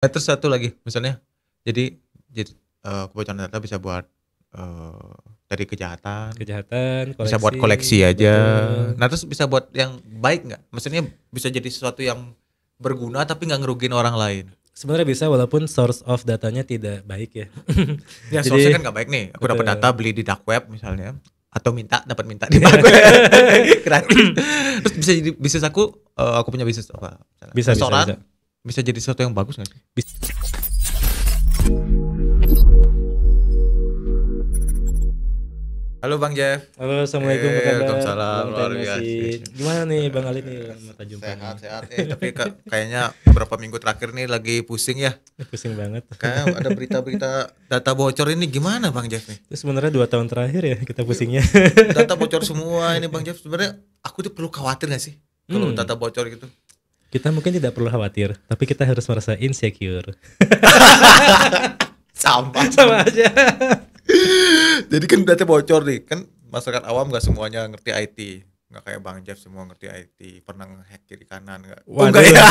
Terus satu lagi, misalnya jadi kebocoran data bisa buat dari kejahatan, Kejahatan, bisa buat koleksi koleksi aja. betul. Nah terus bisa buat yang baik nggak? Maksudnya bisa jadi sesuatu yang berguna tapi nggak ngerugiin orang lain. Sebenarnya bisa walaupun source of datanya tidak baik ya. Ya source-nya kan Jadi nggak baik nih. Aku dapat data betul. beli di dark web misalnya, atau dapat minta di dark web gratis. Terus bisa jadi bisnis aku punya bisnis apa? Misalnya Bisa bisa restoran, bisa. bisa jadi sesuatu yang bagus nggak sih? Halo Bang Jeff. Halo, assalamualaikum, apa kabar? Waalaikumsalam, Long luar time no biasa. see. Gimana nih Bang Ali nih mata jumpa nih? Sehat-sehat. Tapi kayaknya beberapa minggu terakhir nih lagi pusing ya. Pusing banget. Kayaknya ada berita-berita data bocor ini gimana Bang Jeff nih? Itu sebenarnya 2 tahun terakhir ya kita pusingnya. Data bocor semua ini Bang Jeff. Sebenarnya aku tuh perlu khawatir gak sih kalau data bocor gitu? Kita mungkin tidak perlu khawatir, tapi kita harus merasa insecure. Sampah. Sama aja. Jadi kan data bocor nih, kan masyarakat awam gak semuanya ngerti IT. Nggak kayak Bang Jeff semua ngerti IT, pernah nge-hack kiri kanan nggak? Waduh. Enggak ya.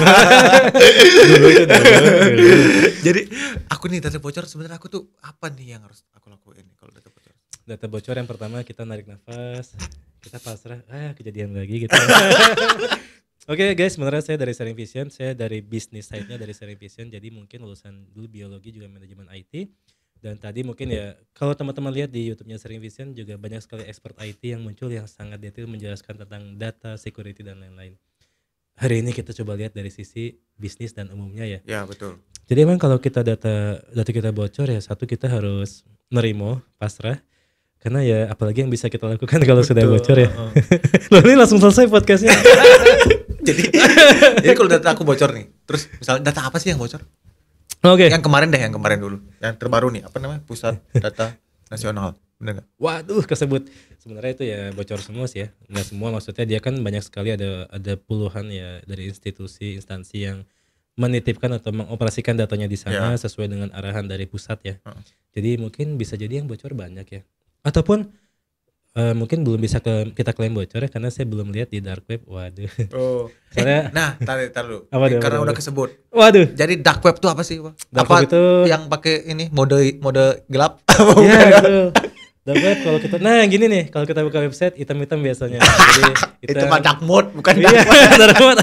Dulu. Jadi aku nih data bocor sebenarnya aku tuh apa nih yang harus aku lakuin nih kalau data bocor? Data bocor yang pertama kita narik nafas, kita pasrah, kejadian lagi gitu. Oke guys, sebenarnya saya dari Sharing Vision, saya dari bisnis side-nya dari Sharing Vision, jadi mungkin lulusan dulu biologi juga manajemen IT. Dan tadi mungkin ya kalau teman-teman lihat di YouTube-nya Sharing Vision juga banyak sekali expert IT yang muncul yang sangat detail menjelaskan tentang data, security dan lain-lain. Hari ini kita coba lihat dari sisi bisnis dan umumnya ya. Ya betul. Jadi emang kalau kita data kita bocor ya, satu kita harus nerimo, pasrah. Karena ya apalagi yang bisa kita lakukan kalau sudah bocor ya. Loh ini langsung selesai podcastnya. jadi kalau data aku bocor nih, terus misalnya data apa sih yang bocor? Oke. Yang kemarin dulu, yang terbaru nih, apa namanya, Pusat Data Nasional, bener nggak? Waduh, kesebut. Sebenarnya itu ya bocor semua sih ya. Nggak semua, maksudnya dia kan banyak sekali ada puluhan ya dari institusi, instansi yang menitipkan atau mengoperasikan datanya di sana sesuai dengan arahan dari pusat ya. Jadi mungkin bisa jadi yang bocor banyak ya. Ataupun mungkin belum bisa kita klaim bocor ya karena saya belum lihat di dark web. Waduh. Oh. Soalnya Tarik dulu. Apa dia, Karena apa udah dia? kesebut. Waduh. Jadi dark web tuh apa sih, Bang? Dark Apa web itu yang pakai ini mode gelap? ya betul. Dark web kalau kita gini nih, kalau kita buka website hitam-hitam biasanya. Jadi Itu mah dark mode, bukan iya, dark web. dark web.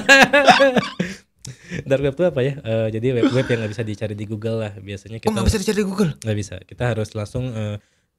Dark web itu apa ya? Jadi web yang nggak bisa dicari di Google lah. Biasanya kita Nggak bisa dicari di Google. nggak bisa. Kita harus langsung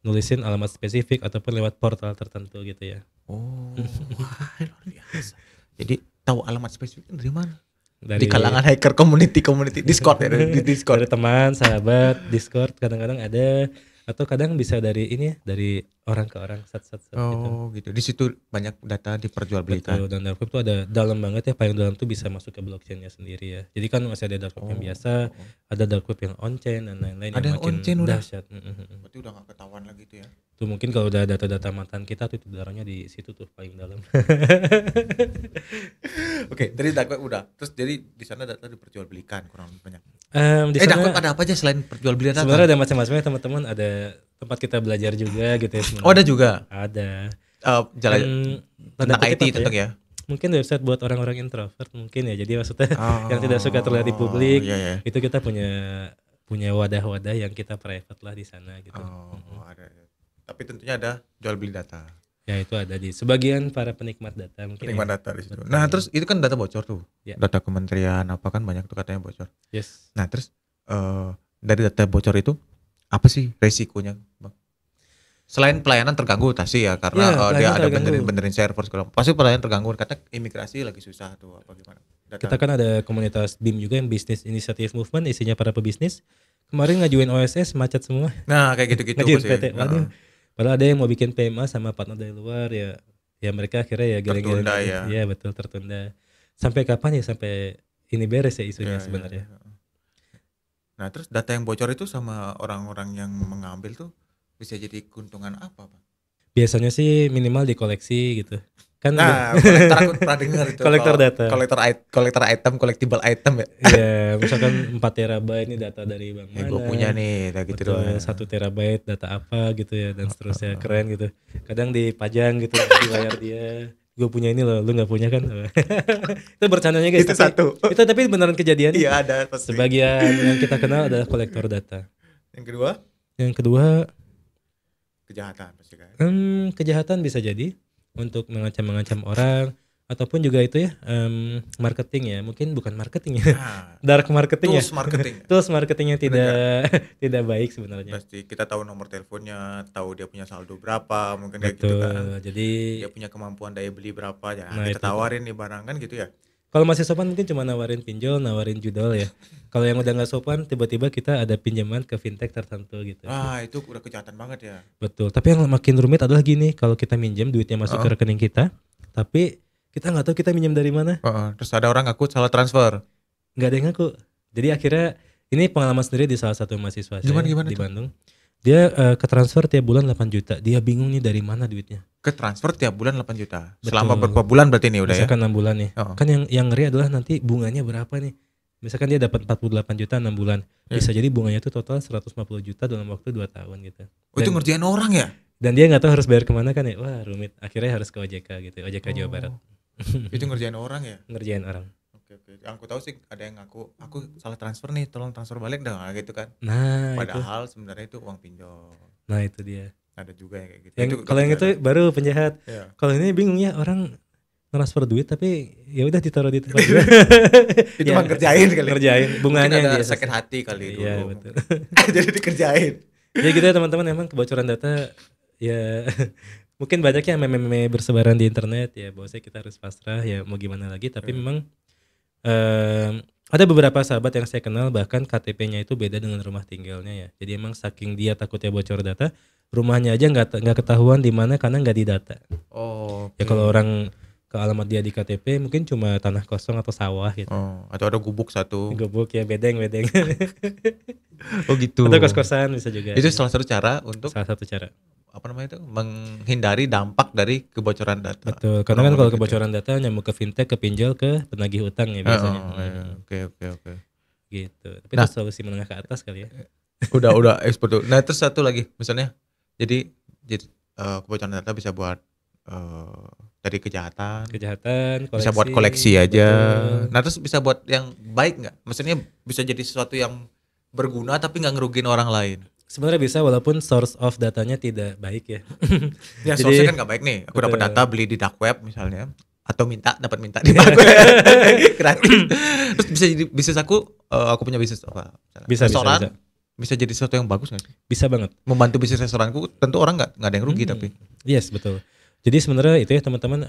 nulisin alamat spesifik ataupun lewat portal tertentu gitu ya. Oh, wah, luar biasa. Jadi tahu alamat spesifik dari mana? Dari Di kalangan hacker community Discord ya, di Discord. dari teman, sahabat, Discord kadang-kadang ada, atau kadang bisa dari ini ya, dari orang ke orang, sat gitu. Oh, gitu. Di situ banyak data diperjualbelikan. Betul, dan dark web tuh ada dalam banget ya, paling dalam tuh bisa masuk ke blockchainnya sendiri ya. Jadi kan masih ada dark web yang biasa, ada dark web yang on-chain dan lain-lain Ada yang makin on-chain udah? dahsyat. Berarti udah nggak ketahuan lagi tuh ya. Tuh mungkin kalau udah data-data mantan kita tuh dalamnya di situ tuh paling dalam. Oke, dari dark web udah. Terus jadi di sana data diperjualbelikan kurang lebih banyak. Di Dark sana web ada apa aja selain perjualbelikan data? sebenarnya ada macam-macamnya teman-teman, ada tempat kita belajar juga gitu ya sebenarnya. Oh, ada juga. Ada. Jalan tentang kutip IT apa tentu ya. Mungkin website buat orang-orang introvert mungkin ya. Jadi maksudnya yang tidak suka terlihat di publik, iya. itu kita punya wadah-wadah yang kita private lah di sana gitu. Oh, ada. Tapi tentunya ada jual beli data. Ya itu ada di sebagian para penikmat data mungkin. Penikmat ya. data di situ. Nah, terus itu kan data bocor tuh. Ya. Data kementerian apa kan banyak tuh katanya bocor. Yes. Nah, terus dari data bocor itu apa sih resikonya, Bang? Selain pelayanan terganggu pasti ya karena dia ada benerin server segala. Pasti pelayanan terganggu karena imigrasi lagi susah tuh apa gimana. Kita kan ada komunitas BIM juga yang Business Initiative Movement, isinya para pebisnis. Kemarin ngajuin OSS macet semua. Nah, kayak gitu-gitu ngajuin pasti. PT. Waduh. Padahal ada yang mau bikin PMA sama partner dari luar ya mereka akhirnya ya tertunda ya. Iya betul, tertunda. Sampai kapan ya sampai ini beres ya isunya sebenarnya. Ya. Nah, terus data yang bocor itu sama orang-orang yang mengambil tuh bisa jadi keuntungan apa, Bang? Biasanya sih minimal dikoleksi gitu. Kan kolektor aku pernah dengar itu. Kolektor data. Kolektor item, collectible item ya. Iya, misalkan 4 terabyte ini data dari bank mana. Gue punya nih, kayak gitu doang. 1 terabyte data apa gitu ya dan seterusnya, keren gitu. Kadang dipajang gitu di layar dia. gue punya ini loh, lu nggak punya kan? Itu bercandanya guys. Itu satu. Itu tapi beneran kejadian. Iya ada pasti. Sebagian yang kita kenal adalah kolektor data. Yang kedua Kejahatan pasti kan. kejahatan bisa jadi untuk mengancam orang ataupun juga itu ya marketing ya, mungkin bukan marketing ya, dark marketing Tools ya, marketing. tools marketingnya tidak baik sebenarnya. Pasti kita tahu nomor teleponnya, tahu dia punya saldo berapa, mungkin kayak gitu Betul, kan. jadi Dia punya kemampuan daya beli berapa ya. Nah, kita itu. tawarin nih barang kan gitu ya. kalau masih sopan mungkin cuma nawarin pinjol, nawarin judol ya. Kalau yang udah nggak sopan, tiba-tiba kita ada pinjaman ke fintech tertentu gitu. Itu udah kejahatan banget ya. Betul. Tapi yang makin rumit adalah gini, kalau kita minjem duitnya masuk ke rekening kita, tapi kita nggak tahu kita minjem dari mana. Terus ada orang ngaku salah transfer. Nggak ada yang ngaku. Jadi akhirnya ini pengalaman sendiri di salah satu mahasiswa saya Gimana di tuh? Bandung. Dia ketransfer tiap bulan 8 juta. Dia bingung nih dari mana duitnya. Ke transfer tiap bulan 8 juta. Betul. Selama berapa bulan berarti ini udah ya? Misalkan 6 bulan nih. Oh. Kan yang ngeri adalah nanti bunganya berapa nih. Misalkan dia dapat 48 juta 6 bulan. Bisa jadi bunganya itu total 150 juta dalam waktu 2 tahun gitu. Itu ngerjain orang ya? Dan dia nggak tahu harus bayar kemana kan ya. Wah rumit. Akhirnya harus ke OJK gitu. OJK Jawa Barat. Itu ngerjain orang ya? Ngerjain orang. Oke. Yang aku tahu sih ada yang ngaku, aku salah transfer nih, tolong transfer balik dong gitu kan. Nah itu. Padahal sebenarnya itu uang pinjol. Nah itu dia. Ada juga yang kayak gitu. Kalau yang itu baru penjahat. Ya. Kalau ini bingung ya, orang transfer duit tapi ya udah ditaruh di tempat. Itu mah ngerjain kali. Ngerjain bunganya Mungkin ada dia sakit hati kali dulu. Iya betul. Jadi dikerjain. Ya gitu ya teman-teman, emang kebocoran data ya mungkin banyaknya meme-meme bersebaran di internet ya, bahwasanya kita harus pasrah ya, mau gimana lagi. Tapi memang ada beberapa sahabat yang saya kenal bahkan KTP-nya itu beda dengan rumah tinggalnya ya. Jadi emang saking dia takutnya bocor data, rumahnya aja nggak ketahuan di mana karena nggak didata. Oh. Ya kalau orang ke alamat dia di KTP mungkin cuma tanah kosong atau sawah gitu. Atau ada gubuk satu. Gubuk ya, bedeng. Oh gitu. Atau kos-kosan bisa juga. Itu salah satu cara untuk salah satu cara. Apa namanya itu? Menghindari dampak dari kebocoran data. Betul. Karena kan kalau kebocoran data nyamuk ke fintech, ke pinjol, ke penagih utang ya biasanya. Oke. Gitu. Tapi itu solusi menengah ke atas kali ya. Udah ekspor tuh. Nah, terus satu lagi misalnya jadi kebocoran data bisa buat dari kejahatan, koleksi, bisa buat koleksi aja. Betul. Nah, terus bisa buat yang baik nggak? Maksudnya bisa jadi sesuatu yang berguna tapi nggak ngerugiin orang lain. Sebenarnya bisa walaupun source of datanya tidak baik ya. Ya Jadi, source kan nggak baik nih. Aku dapat betul. data beli di dark web misalnya, atau dapat minta di dark web gratis. Terus bisnis aku punya bisnis apa? Bisa. Bisa jadi sesuatu yang bagus nggak sih? Bisa banget. Membantu bisnis restoranku, tentu orang nggak ada yang rugi tapi. Yes, betul. Jadi sebenarnya itu ya teman-teman,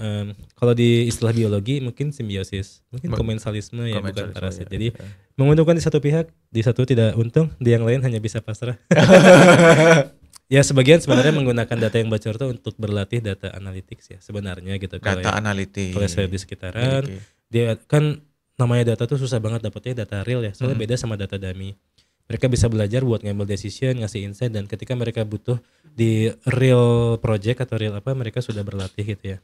kalau di istilah biologi mungkin simbiosis, mungkin komensalisme ya, bukan parasit. Jadi menguntungkan di satu pihak, di satu tidak untung, di yang lain hanya bisa pasrah. Ya sebagian sebenarnya menggunakan data yang bocor itu untuk berlatih data analytics ya sebenarnya gitu. Data analytics. Kalau saya di sekitaran, dia kan namanya data tuh susah banget dapetnya data real ya, soalnya beda sama data dummy. Mereka bisa belajar buat ngambil decision, ngasih insight, dan ketika mereka butuh di real project atau real apa, mereka sudah berlatih gitu ya.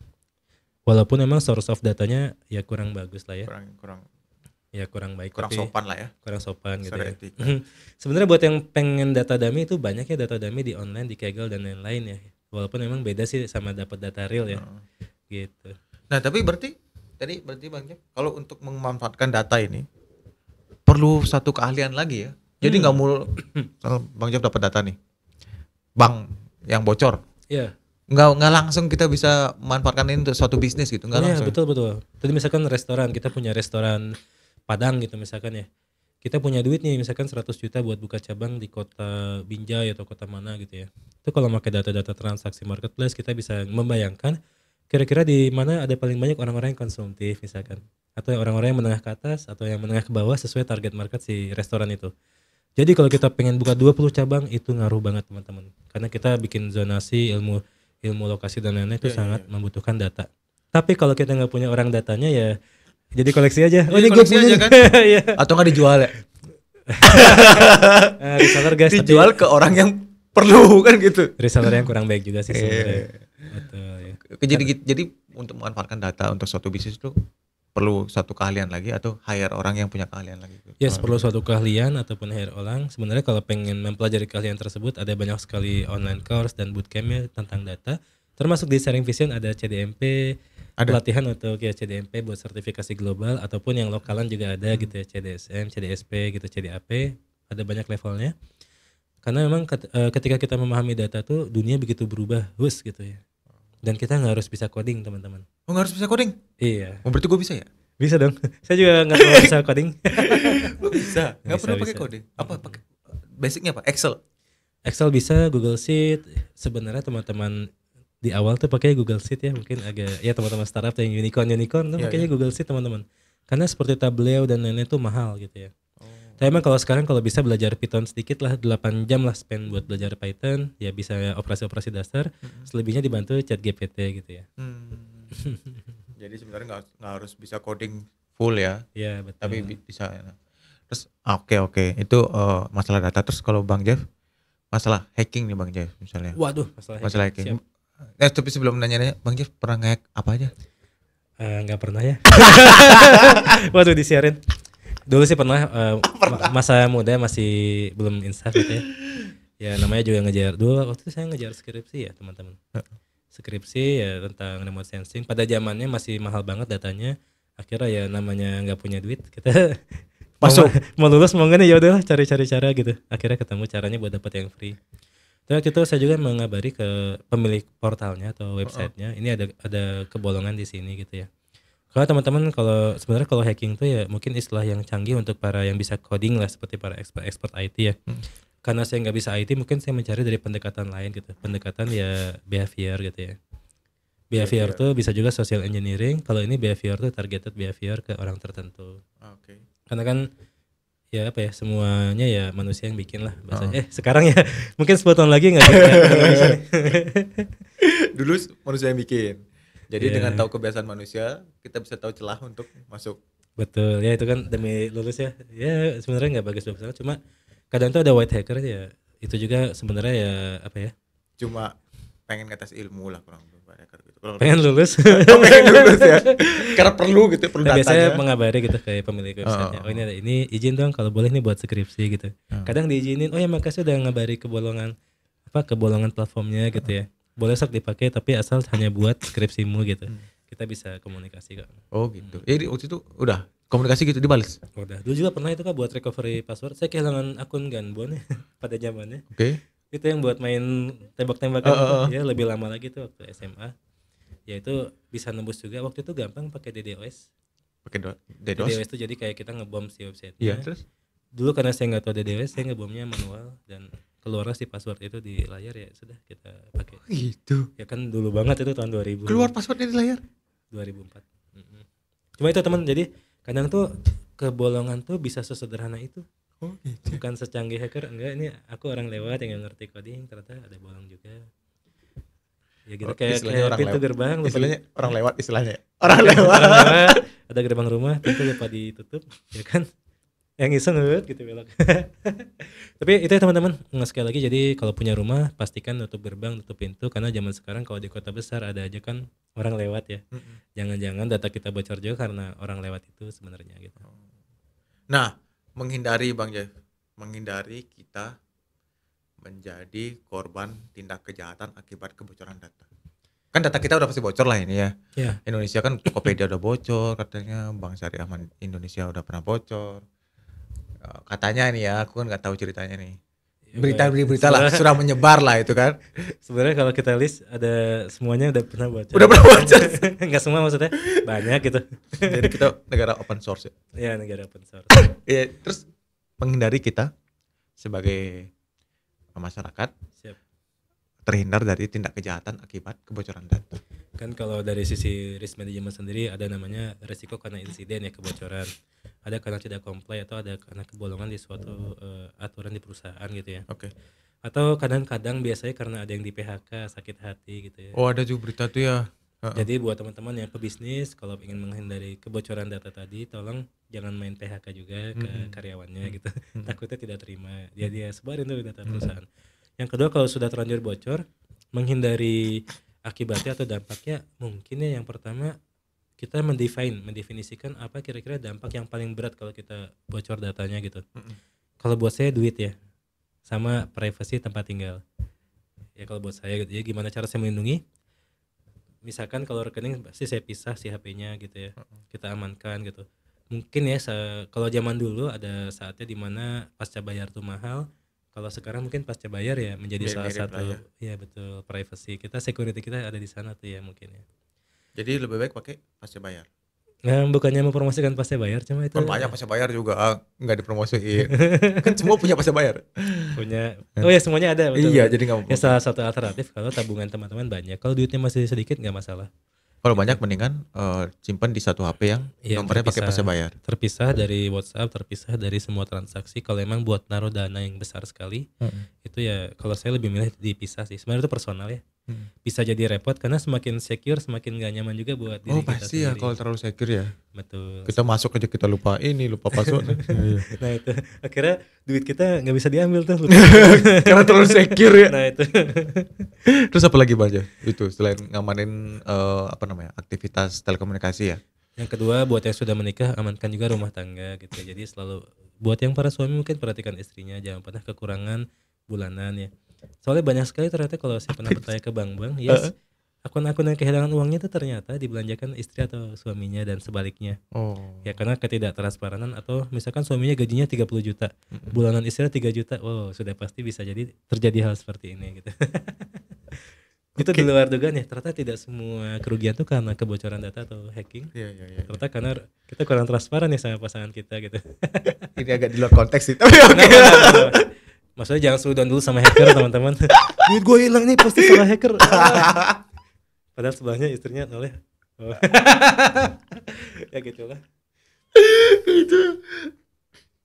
Walaupun emang source of datanya ya kurang bagus lah ya. Kurang baik. Kurang tapi sopan lah ya. Kurang sopan gitu ya. Etika. Sebenarnya buat yang pengen data dummy itu banyak ya data dummy di online, di Kaggle dan lain-lain ya. Walaupun emang beda sih sama dapat data real ya. Gitu. Nah, tapi berarti Bang Jack, kalau untuk memanfaatkan data ini perlu satu keahlian lagi ya. Jadi nggak mulu Bang Jack dapat data nih, Bang yang bocor. Iya. Nggak langsung kita bisa manfaatkan ini untuk suatu bisnis gitu, nggak langsung. Iya betul. Tadi misalkan restoran, kita punya restoran Padang gitu misalkan ya. Kita punya duit nih misalkan 100 juta buat buka cabang di kota Binjai atau kota mana gitu ya. Itu kalau pakai data-data transaksi marketplace kita bisa membayangkan kira-kira di mana ada paling banyak orang-orang yang konsumtif misalkan. Atau orang-orang yang menengah ke atas atau yang menengah ke bawah sesuai target market si restoran itu. Jadi kalau kita pengen buka 20 cabang itu ngaruh banget teman-teman. Karena kita bikin zonasi ilmu lokasi dan lain-lain itu sangat membutuhkan data. Tapi kalau kita nggak punya orang datanya ya jadi koleksi aja. Oh ini gue punya kan? Atau nggak dijual ya? Reseller guys. Dijual ke orang yang perlu kan gitu. Reseller yang kurang baik juga sih sebenarnya. Betul ya. Jadi untuk memanfaatkan data untuk suatu bisnis itu perlu satu keahlian lagi atau hire orang yang punya keahlian lagi? Yes, perlu suatu keahlian ataupun hire orang. Sebenarnya kalau pengen mempelajari keahlian tersebut ada banyak sekali online course dan bootcampnya tentang data. Termasuk di Sharing Vision ada CDMP, Ada. pelatihan untuk ya CDMP buat sertifikasi global ataupun yang lokalan juga ada gitu ya, CDSM, CDSP gitu, CDAP, ada banyak levelnya. Karena memang ketika kita memahami data tuh dunia begitu berubah, gitu ya. Dan kita nggak harus bisa coding teman-teman. Oh nggak harus bisa coding? Iya. Oh berarti gue bisa ya? Bisa dong. Saya juga nggak terlalu bisa coding. Bisa. Nggak Bisa, perlu pakai bisa. coding. Apa pakai? Basicnya apa? Excel. Excel bisa, Google Sheet. Sebenarnya teman-teman di awal tuh pakai Google Sheet ya, mungkin agak ya teman-teman startup yang unicorn tuh Iya, makanya iya. Google Sheet teman-teman. Karena seperti Tableau dan lain-lain tuh mahal gitu ya. Oh. Tapi emang kalau sekarang kalau bisa belajar Python sedikit lah, 8 jam lah spend buat belajar Python, ya bisa operasi-operasi dasar, selebihnya dibantu ChatGPT gitu ya. Jadi sebenarnya nggak harus bisa coding full ya, Ya betul. tapi bisa. Ya. Terus oke itu masalah data. Terus kalau Bang Jeff masalah hacking nih Bang Jeff misalnya. Waduh, Masalah hacking. Siap. Tapi sebelum nanya-nanya, Bang Jeff pernah nge-hack apa aja? Nggak pernah ya. Waduh disiarin. Dulu sih pernah, masa muda masih belum insaf gitu ya. Ya namanya juga ngejar. Dulu waktu itu saya ngejar skripsi ya teman-teman. Skripsi ya tentang remote sensing. Pada zamannya masih mahal banget datanya. Akhirnya ya namanya nggak punya duit, kita Masuk. mau lulus mau nggak nih, ya udahlah cari-cari cara gitu. Akhirnya ketemu caranya buat dapat yang free. Terus waktu itu saya juga mengabari ke pemilik portalnya atau websitenya, ini ada kebolongan di sini gitu ya. Kalau teman-teman kalau sebenarnya kalau hacking tuh ya mungkin istilah yang canggih untuk para yang bisa coding lah, seperti para expert IT ya. Karena saya nggak bisa IT, mungkin saya mencari dari pendekatan lain gitu. Pendekatan ya behavior gitu ya. Behavior tuh bisa juga social engineering. Kalau ini behavior tuh targeted behavior ke orang tertentu. Oke. Karena kan ya apa ya, semuanya ya manusia yang bikin lah bahasanya. Sekarang ya mungkin 10 tahun lagi nggak bisa nih. Dulu manusia yang bikin. Jadi Iya. dengan tahu kebiasaan manusia, kita bisa tahu celah untuk masuk. Betul ya, itu kan demi lulus ya. Ya sebenarnya nggak bagus banget, cuma kadang tuh ada white hacker ya. Itu juga sebenarnya ya apa ya? Cuma pengen ngetes ilmu lah kurang lebih Pak hacker gitu. Kalau Pengen lulus. pengen lulus ya. Karena perlu gitu, perlu Nah, biasanya datanya. mengabari gitu kayak pemilik websitenya. Oh ini ada ini, izin dong kalau boleh nih buat skripsi gitu. Kadang diizinin, oh ya makasih udah ngabari kebolongan platformnya gitu ya. Boleh sok dipakai tapi asal hanya buat skripsimu gitu. Kita bisa komunikasi kok. Oh gitu. Jadi waktu itu udah komunikasi gitu dibalas. Udah. Dulu juga pernah itu kan buat recovery password. Saya kehilangan akun Ganbon ya pada zamannya. Oke. Itu yang buat main tembak-tembakan itu, ya lebih lama lagi tuh waktu SMA. Ya itu bisa nembus juga. Waktu itu gampang pakai DDoS. Pakai DDoS. DDoS itu jadi kayak kita ngebom si website. Iya, terus Dulu karena saya nggak tahu DDoS, saya ngebomnya manual dan keluarlah si password itu di layar, ya sudah kita pakai. gitu. Ya kan dulu banget itu tahun 2000. Keluar passwordnya di layar. 2004. Cuma itu teman, jadi kadang tuh kebolongan tuh bisa sesederhana itu. Oh gitu. Bukan secanggih hacker, enggak, ini aku orang lewat yang ngerti coding, ternyata ada bolong juga. Ya gitu, kayak Istilahnya orang pintu lewat. gerbang lupa Istilahnya orang lewat istilahnya. Orang lewat. orang lewat, ada gerbang rumah, pintu lupa ditutup, ya kan? Yang iseng gitu belok. Tapi itu ya teman-teman, sekali lagi, jadi kalau punya rumah pastikan tutup gerbang, tutup pintu, karena zaman sekarang kalau di kota besar ada aja kan orang lewat ya. Jangan-jangan data kita bocor juga karena orang lewat itu sebenarnya gitu. Nah, menghindari Bang Jeff, menghindari kita menjadi korban tindak kejahatan akibat kebocoran data. Kan data kita udah pasti bocor lah ini ya. Ya. Indonesia kan Tokopedia udah bocor katanya, Bank Syariah Indonesia udah pernah bocor. Katanya nih ya, aku kan nggak tahu ceritanya nih. Berita-berita lah sudah menyebar lah itu kan. Sebenarnya kalau kita list ada semuanya udah pernah bocor. Udah pernah bocor. Enggak semua maksudnya, banyak gitu. Jadi kita negara open source ya. Ya negara open source. Iya, terus menghindari kita sebagai masyarakat Siap. terhindar dari tindak kejahatan akibat kebocoran data. Kan kalau dari sisi risk management sendiri ada namanya resiko karena insiden ya, kebocoran. Ada karena tidak comply atau ada karena kebolongan di suatu aturan di perusahaan gitu ya. Oke. Atau kadang-kadang biasanya karena ada yang di PHK, sakit hati gitu ya. Oh, ada juga berita tuh ya. Jadi buat teman-teman yang pebisnis, kalau ingin menghindari kebocoran data tadi, tolong jangan main PHK juga ke karyawannya gitu. Takutnya tidak terima. Dia sebarin tuh data perusahaan. Yang kedua, kalau sudah terlanjur bocor, menghindari akibatnya atau dampaknya, mungkin ya yang pertama kita mendefinisikan apa kira-kira dampak yang paling berat kalau kita bocor datanya gitu. Kalau buat saya duit ya, sama privasi tempat tinggal. Ya kalau buat saya gitu ya, gimana cara saya melindungi? misalkan kalau rekening pasti saya pisah si HP-nya gitu ya. Kita amankan gitu. Mungkin ya kalau zaman dulu ada saatnya di mana pasca bayar tuh mahal. Kalau sekarang mungkin pasca bayar ya menjadi salah Mirip-mirip lah satu ya. ya betul privacy kita, security kita ada di sana tuh ya mungkin ya. Jadi lebih baik pakai pasca bayar. Nah, bukannya mempromosikan pasca bayar cuma itu Kan banyak pasca bayar juga nggak dipromosiin. Kan semua punya pasca bayar. punya. Oh ya semuanya ada betul. Iya, Betul. jadi nggak Ya salah satu alternatif kalau tabungan teman-teman banyak. Kalau duitnya masih sedikit nggak masalah. kalau banyak mendingan simpan di satu HP yang Iya, nomornya pakai pasca bayar. terpisah dari WhatsApp, terpisah dari semua transaksi. Kalau emang buat naruh dana yang besar sekali, itu ya kalau saya lebih milih dipisah sih. Sebenarnya itu personal ya. Bisa jadi repot karena semakin secure semakin gak nyaman juga buat diri Oh kita pasti ya sendiri. kalau terlalu secure ya. Betul. Kita masuk aja kita lupa lupa password. Nah itu akhirnya duit kita nggak bisa diambil tuh. Karena terlalu secure ya. Nah itu. Terus apa lagi Bang? Itu selain ngamanin aktivitas telekomunikasi ya. Yang kedua buat yang sudah menikah amankan juga rumah tangga gitu ya. Jadi selalu buat yang para suami mungkin perhatikan istrinya, jangan pernah kekurangan bulanan ya. Soalnya banyak sekali ternyata kalau saya pernah bertanya ke bank-bank, yes, akun-akun yang kehilangan uangnya itu ternyata dibelanjakan istri atau suaminya dan sebaliknya. Oh. Ya karena ketidaktransparan atau misalkan suaminya gajinya 30 juta, bulanan istrinya 3 juta. Oh, sudah pasti bisa jadi terjadi hal seperti ini gitu. Itu di luar dugaan ya. Ternyata tidak semua kerugian itu karena kebocoran data atau hacking. Iya. Ternyata karena kita kurang transparan ya sama pasangan kita gitu. Ini agak di luar konteks sih. Tapi oke. Nah. Maksudnya jangan suudon dulu sama hacker teman-teman. Duit gue hilang nih pasti salah hacker. Padahal sebelahnya istrinya noleh. Oh. Ya gitulah. Itu.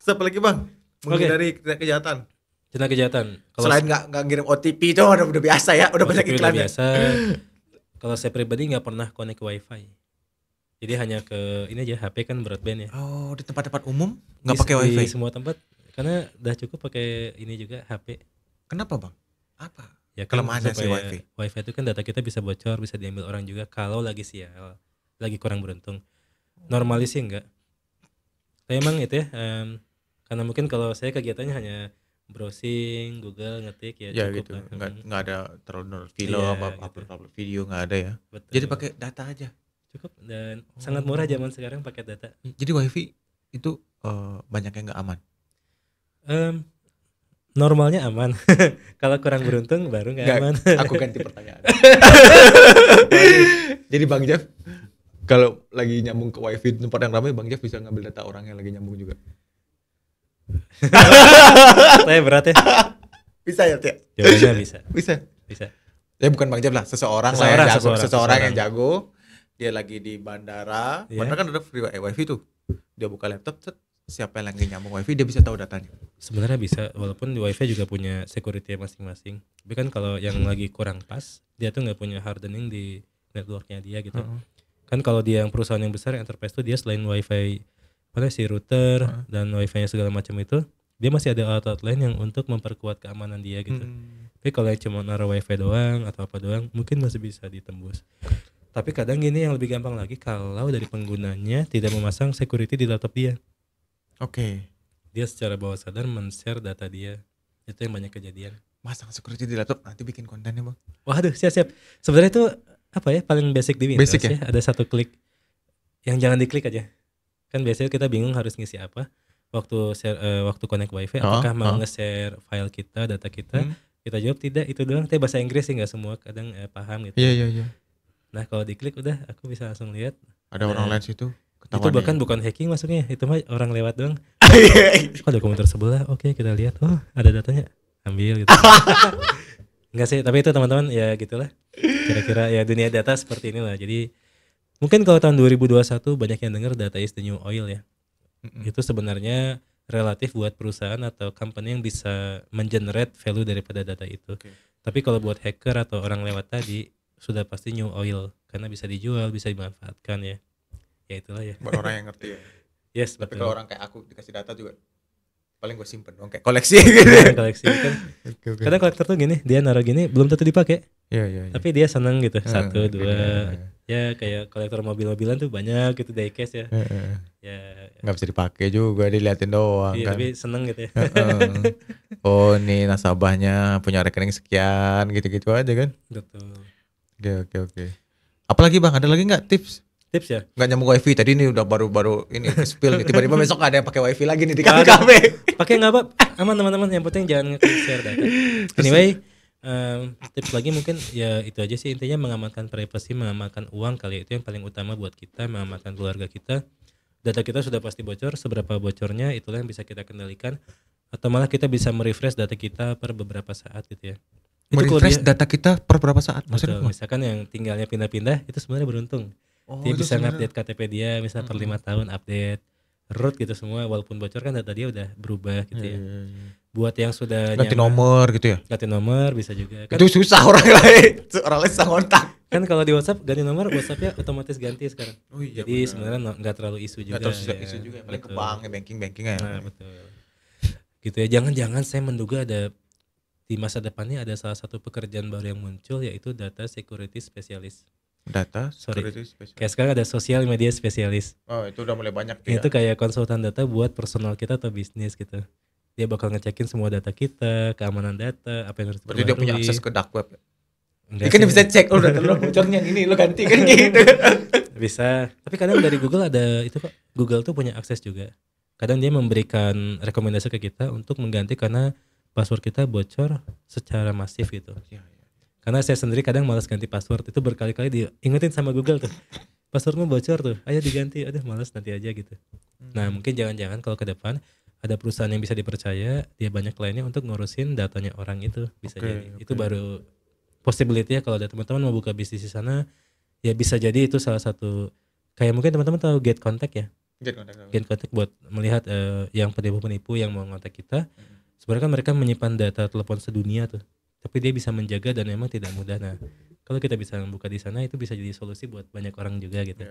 Terus apa lagi Bang? Menghindari kejahatan. Tindak kejahatan. Selain nggak ngirim OTP itu udah biasa ya, udah banyak iklan ya. Biasa. Kalau saya pribadi nggak pernah connect wifi. Jadi hanya ke ini aja HP kan broadband ya. Oh di tempat-tempat umum nggak pakai wifi? Di semua tempat karena udah cukup pakai ini juga HP. Kenapa Bang? Apa? Ya kan kelemahannya si wifi. Wifi itu kan data kita bisa bocor, bisa diambil orang juga kalau lagi sial, lagi kurang beruntung. Normalis sih enggak. Tapi emang itu ya, karena mungkin kalau saya kegiatannya hanya browsing, Google, ngetik ya cukup gitu. lah. Nggak ada terlalu film upload video nggak ada ya. Betul. Jadi pakai data aja. Cukup dan sangat murah zaman sekarang pakai data. Jadi wifi itu banyak yang nggak aman. Normalnya aman. Kalau kurang beruntung baru nggak aman. Aku ganti pertanyaan. Jadi Bang Jeff kalau lagi nyambung ke wifi di tempat yang ramai, Bang Jeff bisa ngambil data orang yang lagi nyambung juga. Saya berat ya. Bisa ya Tia? Jawabannya bisa. Bisa. Ya bukan Bang Jeff lah, seseorang yang jago. Dia lagi di bandara. Bandara kan ada free wifi tuh. Dia buka laptop, siapa yang lagi nyambung wifi dia bisa tahu datanya. Sebenarnya bisa, walaupun di wifi juga punya security masing-masing. Tapi kan kalau yang lagi kurang pas, dia tuh nggak punya hardening di networknya dia gitu. Kan kalau dia yang perusahaan yang besar, enterprise tuh dia selain wifi si router dan wifi-nya segala macam itu, dia masih ada alat-alat lain yang untuk memperkuat keamanan dia gitu. Tapi kalau yang cuma naruh wifi doang atau apa doang, mungkin masih bisa ditembus. Tapi kadang gini yang lebih gampang lagi kalau dari penggunanya tidak memasang security di laptop dia. Oke. Dia secara bawah sadar men-share data dia. Itu yang banyak kejadian. Masang security di laptop nanti bikin kontennya Bang. Waduh, siap-siap. Sebenarnya itu apa ya paling basic di Windows basic ya? Ada satu klik yang jangan diklik aja. Kan biasanya kita bingung harus ngisi apa waktu waktu connect wifi. Apakah mau nge-share file kita, data kita? Kita jawab tidak, itu doang. Tapi bahasa Inggris sih nggak semua kadang paham gitu. Iya. Nah kalau diklik udah aku bisa langsung lihat. Ada orang lain situ. Itu bahkan bukan hacking masuknya, itu mah orang lewat doang. Kalau ada komentar sebelah, oke kita lihat, oh ada datanya, ambil gitu. Enggak sih, tapi itu teman-teman ya gitulah. Kira-kira ya dunia data seperti inilah. Jadi mungkin kalau tahun 2021 banyak yang dengar data is the new oil ya. Itu sebenarnya relatif buat perusahaan atau company yang bisa mengenerate value daripada data itu. Tapi kalau buat hacker atau orang lewat tadi sudah pasti new oil karena bisa dijual, bisa dimanfaatkan ya. Ya itulah ya. Buat orang yang ngerti ya. Yes, tapi betul. kalau orang kayak aku dikasih data juga paling gue simpen dong kayak koleksi gitu. Koleksi kan. Kadang kolektor tuh gini, dia naruh gini belum tentu dipakai. Iya. Tapi dia seneng gitu. 1, 2. Ya kayak kolektor mobil-mobilan tuh banyak gitu diecast ya. Ya nggak bisa dipakai juga, diliatin doang iya, kan. tapi seneng gitu ya. Oh nih nasabahnya punya rekening sekian gitu-gitu aja kan. Betul. Oke. Apalagi Bang, ada lagi nggak tips? Tips ya. Nggak nyambung wifi tadi ini udah baru ini spill nih. Tiba-tiba besok ada yang pakai wifi lagi nih di kafe. Pakai nggak apa? Aman teman-teman. Yang penting jangan share data. Anyway, tips lagi mungkin ya itu aja sih, intinya mengamankan privasi, mengamankan uang kali, itu yang paling utama buat kita, mengamankan keluarga kita. Data kita sudah pasti bocor, seberapa bocornya itulah yang bisa kita kendalikan, atau malah kita bisa merefresh data kita per beberapa saat gitu ya. Itu Merefresh data kita per berapa saat? Maksudnya misalkan yang tinggalnya pindah-pindah itu sebenarnya beruntung. Dia bisa ngupdate KTP dia misal per 5 tahun update root gitu semua, walaupun bocor kan data dia udah berubah gitu ya. Buat yang sudah ganti nomor gitu ya. Ganti nomor bisa juga. Kan, itu susah orang lain susah ngontak. Kan kalau di WhatsApp ganti nomor, WhatsAppnya otomatis ganti sekarang. Oh iya, jadi sebenarnya nggak terlalu isu juga. Nggak terlalu isu juga, paling ke bank, banking ya. Nah, betul. Gitu ya. Jangan-jangan saya menduga ada di masa depannya ada salah satu pekerjaan baru yang muncul, yaitu data security specialist. Data security specialist. Kayak sekarang ada social media specialist. Oh, itu udah mulai banyak tuh. Itu kayak konsultan data buat personal kita atau bisnis gitu. Dia bakal ngecekin semua data kita, keamanan data, apa yang harus diperbarui. Berarti dia punya akses ke dark web. Enggak kan bisa cek, udah telur bocornya ini lo ganti kan gitu. Bisa. Tapi kadang dari Google ada itu Pak. Google tuh punya akses juga. Kadang dia memberikan rekomendasi ke kita untuk mengganti karena password kita bocor secara masif gitu. Ya. Karena saya sendiri kadang malas ganti password, itu berkali-kali diingetin sama Google tuh. Passwordmu bocor tuh, ayo diganti. Aduh malas nanti aja gitu. Nah mungkin jangan-jangan kalau ke depan ada perusahaan yang bisa dipercaya, dia banyak kliennya untuk ngurusin datanya orang itu, bisa jadi. Itu baru possibility ya, kalau ada teman-teman mau buka bisnis di sana, ya bisa jadi itu salah satu. Kayak mungkin teman-teman tahu Get Contact ya. Get Contact buat melihat yang penipu-penipu yang mau ngontak kita. Sebenarnya kan mereka menyimpan data telepon sedunia tuh, tapi dia bisa menjaga dan memang tidak mudah. Nah kalau kita bisa membuka di sana, itu bisa jadi solusi buat banyak orang juga gitu.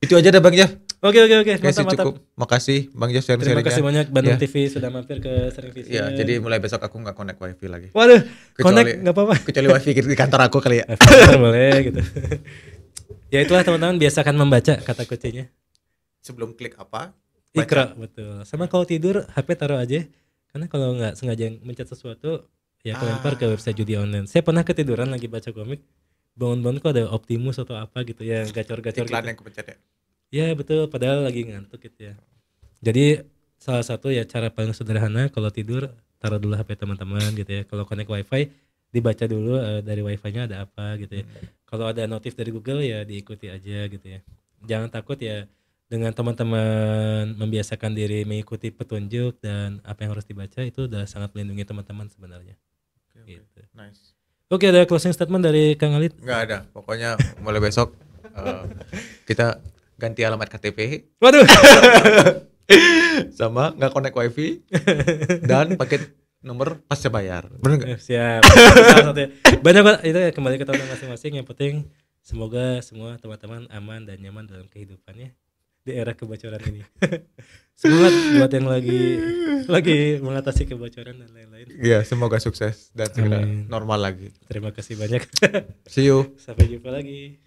Itu aja dah Bang Jeff. Oke. Mantap. Cukup. Makasih Bang Jeff sharing-sharingnya. Terima kasih banyak Bandung TV sudah mampir ke Sharing Vision. Ya, jadi mulai besok aku nggak connect wifi lagi. Waduh, connect nggak apa-apa. Kecuali wifi di kantor aku kali ya. Boleh gitu. Ya itulah teman-teman, biasakan membaca kata kuncinya. Sebelum klik apa? Ikra, betul. Sama kalau tidur HP taruh aja. Karena kalau nggak sengaja mencet sesuatu, ya kelempar ke website judi online. Saya pernah ketiduran lagi baca komik, bangun-bangun kok ada Optimus atau apa gitu ya, gacor-gacor iklan gitu. yang kepencet ya? Ya betul, padahal lagi ngantuk gitu ya. Jadi salah satu ya cara paling sederhana kalau tidur, taruh dulu HP teman-teman gitu ya. Kalau connect wifi, dibaca dulu dari wifi-nya ada apa gitu ya. Kalau ada notif dari Google ya diikuti aja gitu ya. Jangan takut ya, dengan teman-teman membiasakan diri mengikuti petunjuk dan apa yang harus dibaca, itu udah sangat melindungi teman-teman sebenarnya. Okay. Gitu. Nice. Oke, ada closing statement dari Kang Alit? Nggak ada, pokoknya mulai besok kita ganti alamat KTP. Waduh. Sama nggak connect wifi dan pakai nomor pasca bayar. Bener nggak? Siap. Banyak banget itu ya, kembali ke teman masing-masing. Yang penting semoga semua teman-teman aman dan nyaman dalam kehidupannya di era kebocoran ini. Semangat buat yang lagi mengatasi kebocoran dan lain-lain. Iya, semoga sukses dan segera normal lagi. Terima kasih banyak. See you. Sampai jumpa lagi.